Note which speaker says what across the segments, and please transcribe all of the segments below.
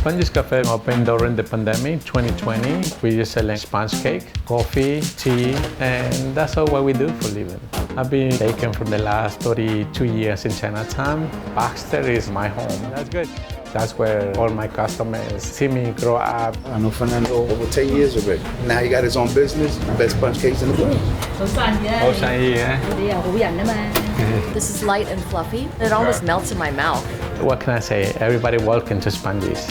Speaker 1: Spongies Cafe opened during the pandemic, 2020. We just sell sponge cake, coffee, tea, and that's all what we do for a living. I've been baking for the last 32 years in Chinatown. Baxter is my home. That's good. That's where all my customers see me grow up.
Speaker 2: I know Fernando over 10 years already. Now he got his own business, the best sponge cakes in the world.
Speaker 3: This is light and fluffy. It almost melts in my mouth.
Speaker 1: What can I say? Everybody welcome to Spongies.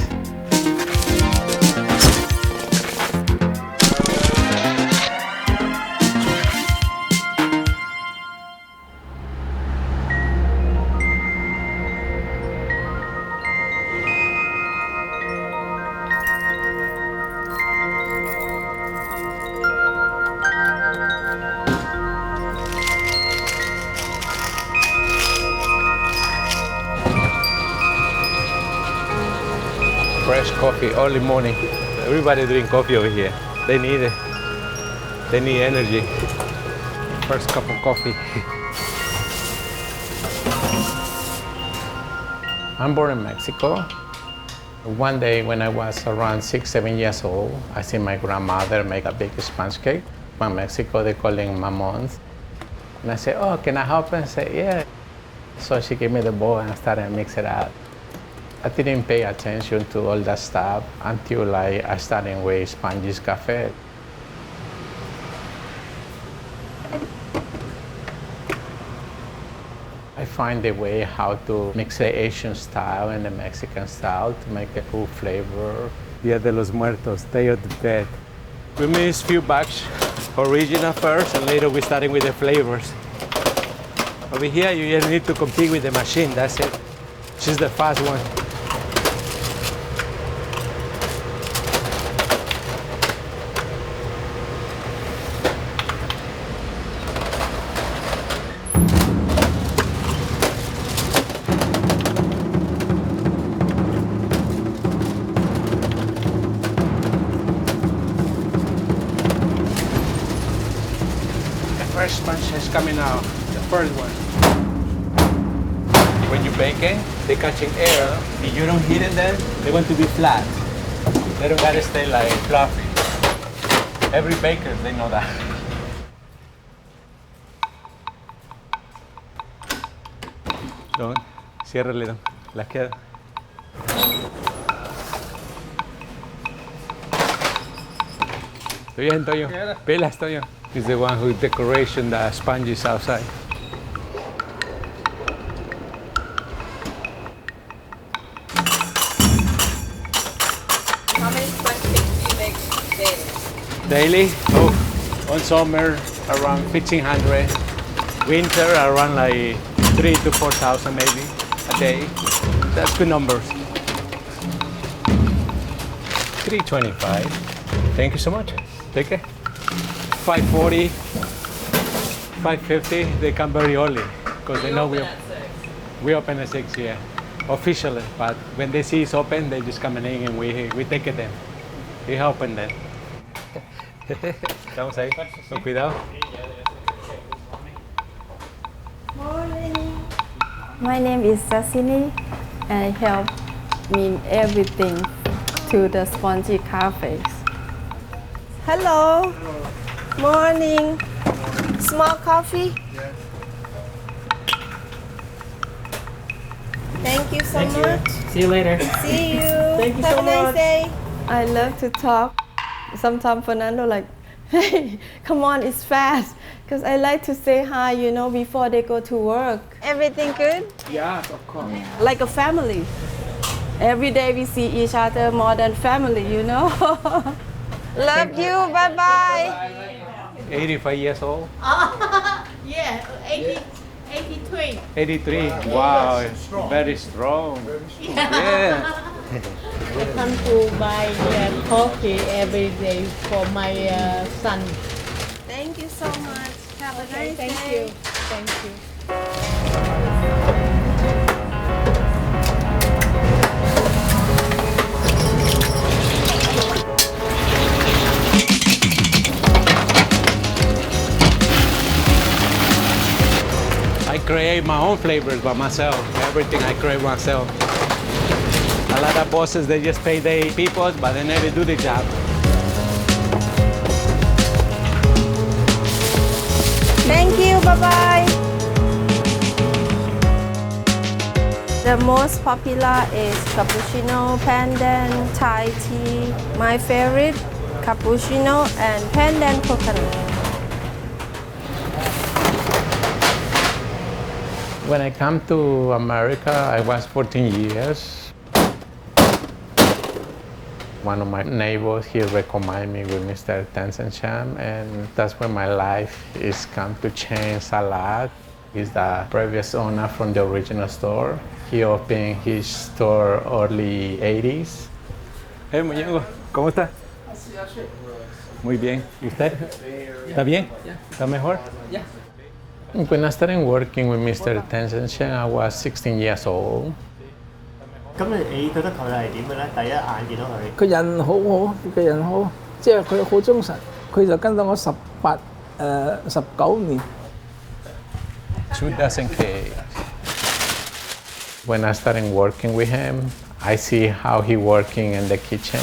Speaker 1: Fresh coffee early morning. Everybody drink coffee over here. They need it. They need energy. First cup of coffee. I'm born in Mexico. One day when I was around 6-7 years old, I see my grandmother make a big sponge cake. In Mexico, they call it mamons. And I said, oh, can I help? And I said, yeah. So she gave me the bowl and I started to mix it out. I didn't pay attention to all that stuff until I started with Spongies Cafe. I find a way how to mix the Asian style and the Mexican style to make a cool flavor. Dia de los Muertos, Day of the Dead. We mix a few batch original first, and later we starting with the flavors. Over here, you just need to compete with the machine, that's it. She's the fast one. Fresh sponge is coming out, the first one. When you're baking, they're catching air. If you don't heat it then, they want to be flat. They don't gotta stay like fluffy. Every baker, they know that. Don, ciérrale, Don. La queda. Estoy bien, Toyo. Pilas, Toyo. He's the one who decoration the sponges outside.
Speaker 3: How many sponge cakes do you make daily?
Speaker 1: Daily? Oh, on summer around 1,500. Winter around like 3,000 to 4,000 maybe a day. That's good numbers. 325. Thank you so much. Take care. 5:40, 5:50, they come very early because they know we open at 6 here, officially. But when they see it's open, they just come in and we take it in. We open them. Estamos ahí, con cuidado.
Speaker 4: Morning. My name is Sasinee and I help mean everything to the Spongies Cafes. Hello. Morning. Small coffee?
Speaker 2: Yes.
Speaker 4: Thank you so much.
Speaker 5: See you later.
Speaker 4: See you.
Speaker 5: Thank you
Speaker 4: Have
Speaker 5: so
Speaker 4: a nice
Speaker 5: much.
Speaker 4: day. I love to talk. Sometimes Fernando like, hey, come on, it's fast. Because I like to say hi, you know, before they go to work. Everything good?
Speaker 5: Yes, of course.
Speaker 4: Like a family. Every day we see each other more than family, you know. Love you. Bye-bye.
Speaker 1: 85 years old.
Speaker 6: Yeah, 83.
Speaker 1: 83. Wow, very strong. Yeah.
Speaker 6: I come to buy coffee every day for my son.
Speaker 4: Thank you so much. Have a nice
Speaker 6: Thank
Speaker 4: day.
Speaker 6: you. Thank you.
Speaker 1: I create my own flavors by myself. Everything I create myself. I
Speaker 5: A lot of bosses, they just pay their people, but they never do the job.
Speaker 4: Thank you, bye-bye. The most popular is cappuccino, pandan, Thai tea. My favorite, cappuccino and pandan coconut.
Speaker 1: When I come to America, I was 14 years. One of my neighbors, he recommended me with Mr. Tsang, and that's when my life is come to change a lot. He's the previous owner from the original store. He opened his store early 80s.
Speaker 5: Hey, muñeco, ¿cómo está? Muy bien. ¿Y usted? ¿Está bien? ¿Está mejor?
Speaker 1: When I started working with Mr. Tsang, I was 16 years old.
Speaker 7: 咁你覺得佢係點嘅咧？第一眼見到佢，
Speaker 8: 佢人好好，佢人好，即係佢好忠實，佢就跟到我19年。
Speaker 1: 2 dozen cakes. When I started working with him, I see how he working in the kitchen,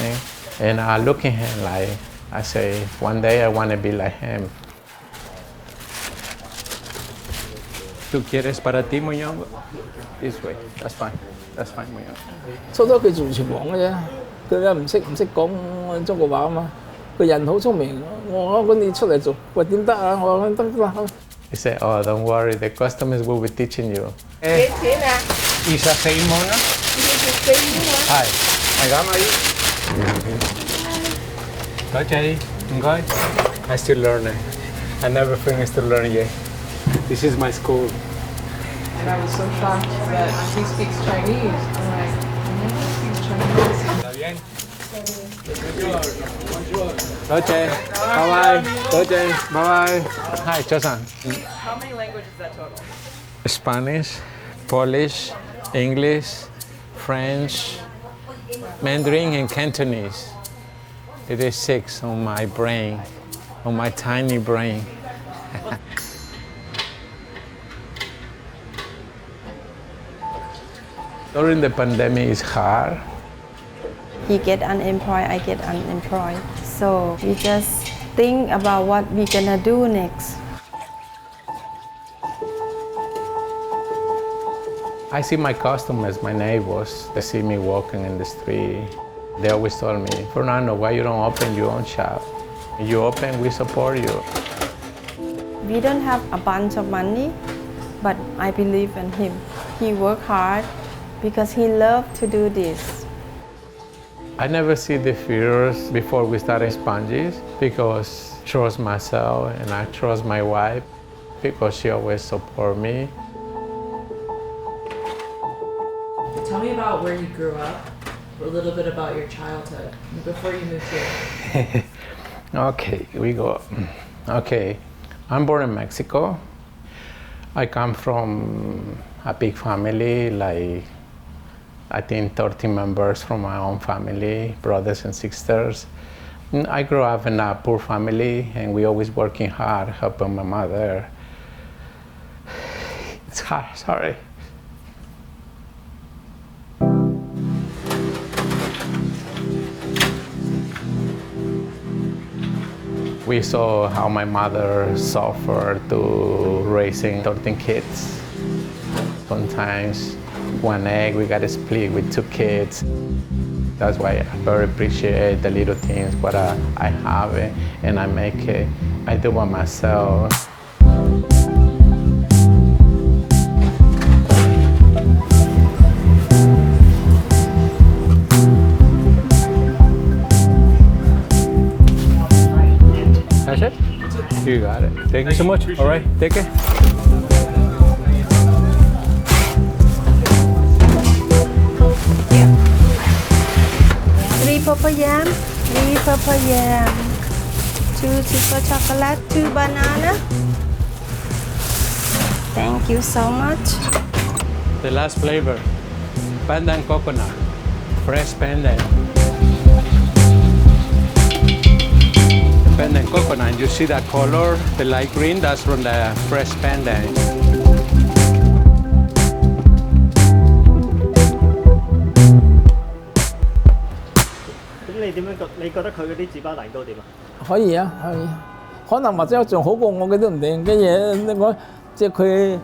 Speaker 1: and I look at him like, I say, one day I want to be like him.
Speaker 5: ¿Tú quieres para ti, muñeco? This way. That's fine. That's fine, muñeco.
Speaker 8: 初初佢做廚房嘅啫，佢咧唔識講中國話啊嘛，佢人好聰明，我揾你出嚟做，喂點得啊？我話得啦。
Speaker 1: He said, oh, don't worry, the customers will be teaching you.
Speaker 5: Isa sa imo na? Hi. Magama aí. Go, Jerry. Go. I still learning. I never finished to learn yet. This is my school.
Speaker 9: And I was so shocked that he speaks Chinese. I'm like, he speaks Chinese.
Speaker 5: ¿Está bien? Noche. Bye-bye. Noche. Bye-bye. Hi, Chosan.
Speaker 9: How many languages is that total?
Speaker 1: Spanish, Polish, English, French, Mandarin, and Cantonese. It is 6 on my brain, on my tiny brain. During the pandemic, it's hard.
Speaker 4: He get unemployed, I get unemployed. So we just think about what we're gonna do next.
Speaker 1: I see my customers, my neighbors, they see me walking in the street. They always told me, Fernando, why you don't open your own shop? If you open, we support you.
Speaker 4: We don't have a bunch of money, but I believe in him. He worked hard because he loved to do this.
Speaker 1: I never see the fears before we started Spongies because I trust myself and I trust my wife because she always support me.
Speaker 9: Tell me about where you grew up, a little bit about your childhood before you moved here.
Speaker 1: Okay, we go. Okay, I'm born in Mexico. I come from a big family, like I think 13 members from my own family, brothers and sisters. I grew up in a poor family and we always working hard, helping my mother. It's hard, sorry. We saw how my mother suffered to raising 13 kids. Sometimes one egg, we got to split with 2 kids. That's why I very appreciate the little things, what I have it, and I make it. I do it myself.
Speaker 5: That's it? You got it. Thank you so much. All right, take care.
Speaker 4: Three purple yam, 3 purple yam, 2 super chocolate, 2 banana. Thank you so much.
Speaker 5: The last flavor, pandan coconut, fresh pandan. Pandan coconut, you see that color, the light green, that's from the fresh pandan.
Speaker 7: 你點樣覺？你覺得佢嗰啲紙包蛋糕點啊？
Speaker 8: 可以啊，可以。可能或者仲好過我嘅都唔定嘅嘢。我即係佢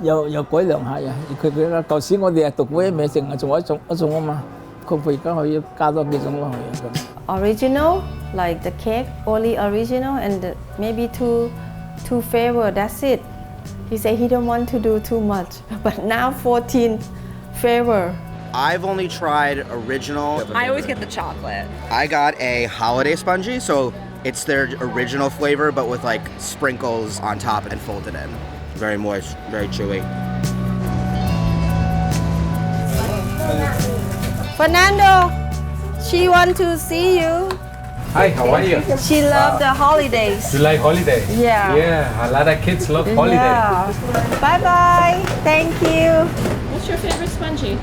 Speaker 8: 又改良下呀。佢舊時我哋係讀嗰啲咩淨係做一種啊嘛。佢而家可以加多幾種落去咁。
Speaker 4: Original, like the cake, only original, and maybe two flavor. That's it. He said he don't want to do too much, but now 14 flavor.
Speaker 10: I've only tried original.
Speaker 3: I always get the chocolate.
Speaker 10: I got a holiday spongy, so it's their original flavor, but with like sprinkles on top and folded in. Very moist, very chewy.
Speaker 4: Fernando, she want to see you.
Speaker 5: Hi, how are you?
Speaker 4: She love the holidays.
Speaker 5: You like holiday?
Speaker 4: Yeah.
Speaker 5: Yeah, a lot of kids love holiday.
Speaker 4: Yeah. Bye bye. Thank you.
Speaker 9: What's your favorite spongy?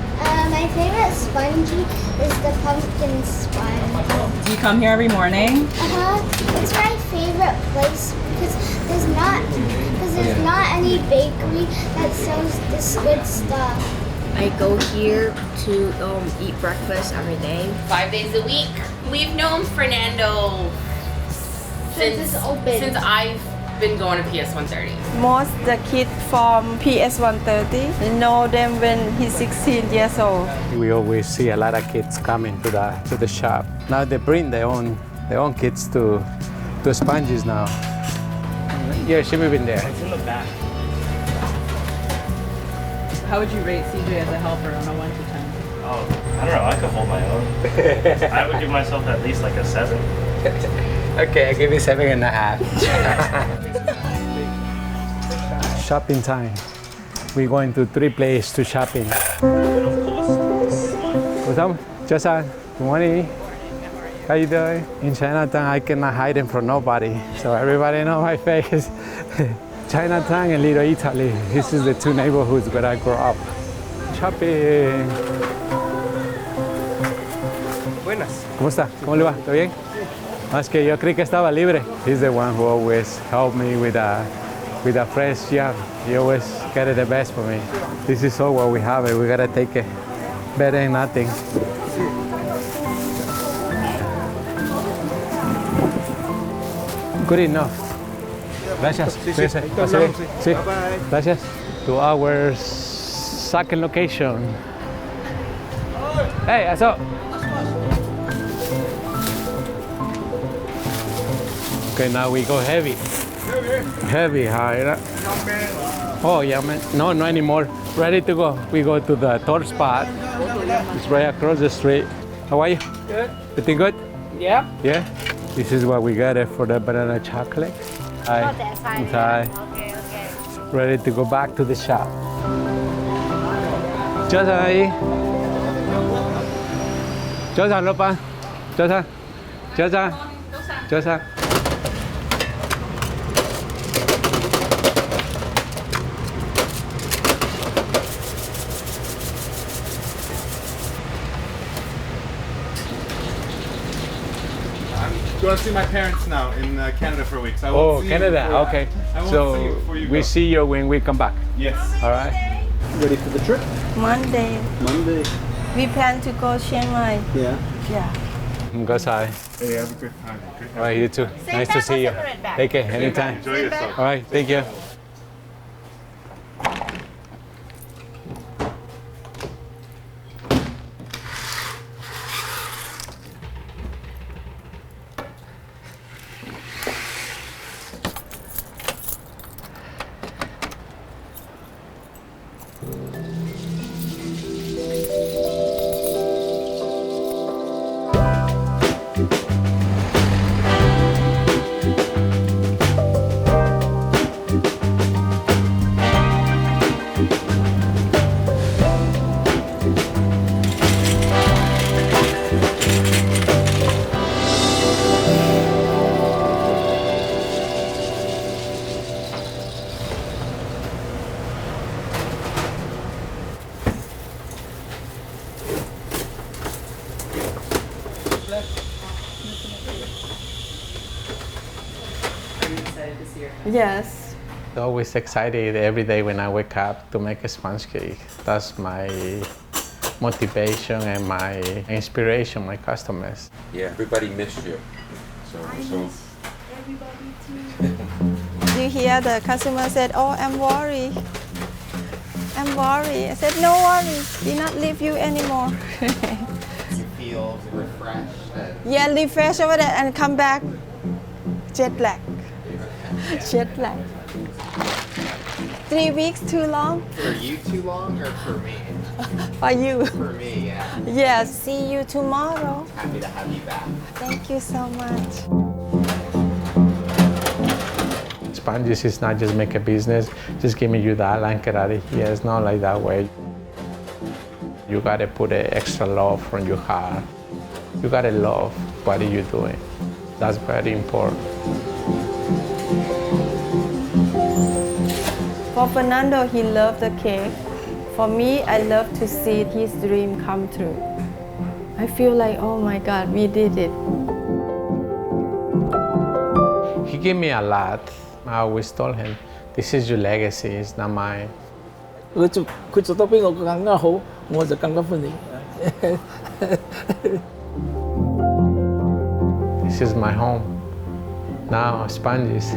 Speaker 11: My favorite spongy is the pumpkin sponge.
Speaker 9: Do you come here every morning?
Speaker 11: It's my favorite place because there's not any bakery that sells this good stuff.
Speaker 12: I go here to eat breakfast every day.
Speaker 3: 5 days a week. We've known Fernando since I've been going to PS 130.
Speaker 4: Most the kid from PS 130 know them when he's 16 years old.
Speaker 1: We always see a lot of kids coming to the shop. Now they bring their own kids to Spongies now. Yeah, she moving there.
Speaker 7: It's in the back.
Speaker 9: How would you rate CJ as a helper on a 1 to 10?
Speaker 7: Oh, I don't know. I could hold my own. I would give myself at least like a 7.
Speaker 1: Okay, I give you 7.5. Shopping time. We're going to 3 places to shopping. What's up? Josa, good morning. How you doing? In Chinatown, I cannot hide them from nobody, so everybody know my face. Chinatown and Little Italy. This is the 2 neighborhoods where I grew up. Shopping.
Speaker 7: Buenas.
Speaker 1: ¿Cómo está? ¿Cómo le va? ¿Todo bien? Es que yo creí que estaba libre. He's the one who always helped me with a fresh jam. He always get the best for me. This is all what we have. We gotta take it. Better than nothing. Good enough. Gracias. Sí. Gracias. To our second location. Hey, what's up? Okay, now we go heavy. Heavy, higher. Oh, yeah, man. No, not anymore. Ready to go. We go to the third spot. It's right across the street. How are you?
Speaker 8: Good.
Speaker 1: Everything good?
Speaker 8: Yeah.
Speaker 1: Yeah? This is what we got for the banana chocolate. Hi. Hi.
Speaker 11: Okay.
Speaker 1: Ready to go back to the shop. Tsang. Tsang, Lopa. Tsang.
Speaker 13: You want to see my parents now in Canada for a week. So I won't see
Speaker 1: Canada,
Speaker 13: you before,
Speaker 1: okay.
Speaker 13: I won't
Speaker 1: So
Speaker 13: see you before you
Speaker 1: we
Speaker 13: go.
Speaker 1: see you when we come back.
Speaker 13: Yes.
Speaker 1: All right.
Speaker 2: Ready for the trip?
Speaker 4: Monday.
Speaker 2: Monday.
Speaker 4: We plan to go Chiang Mai.
Speaker 2: Yeah.
Speaker 4: Yeah.
Speaker 1: Go side.
Speaker 13: Hey, have a good time.
Speaker 1: All right, you too. Nice to see you. Take care, anytime.
Speaker 13: Enjoy yourself.
Speaker 1: All right, thank you.
Speaker 4: Yes.
Speaker 1: Always excited every day when I wake up to make a sponge cake. That's my motivation and my inspiration, my customers.
Speaker 14: Yeah, everybody missed you. So
Speaker 11: Everybody too.
Speaker 4: You hear the customer said, "Oh, I'm worried. I'm worried." I said, "No worries. We not leave you anymore."
Speaker 10: You feel refreshed.
Speaker 4: Yeah, refresh over there and come back. Jet lag. Jet lag. 3 weeks too long?
Speaker 10: For you too long or for me?
Speaker 4: For you.
Speaker 10: For me, yeah.
Speaker 4: Yeah, see you tomorrow.
Speaker 10: Happy to have you back.
Speaker 4: Thank you so much.
Speaker 1: Spongies is not just make a business, just give me you that and get out of here. It's not like that way. You gotta put an extra love from your heart. You gotta love what you're doing. That's very important.
Speaker 4: For Fernando, he loved the cake. For me, I love to see his dream come true. I feel like, oh my God, we did it.
Speaker 1: He gave me a lot. I always told him, this is your legacy, it's not mine.
Speaker 8: 佢做得比我更加好，我就更加歡迎。
Speaker 1: This is my home. Now, Spongies.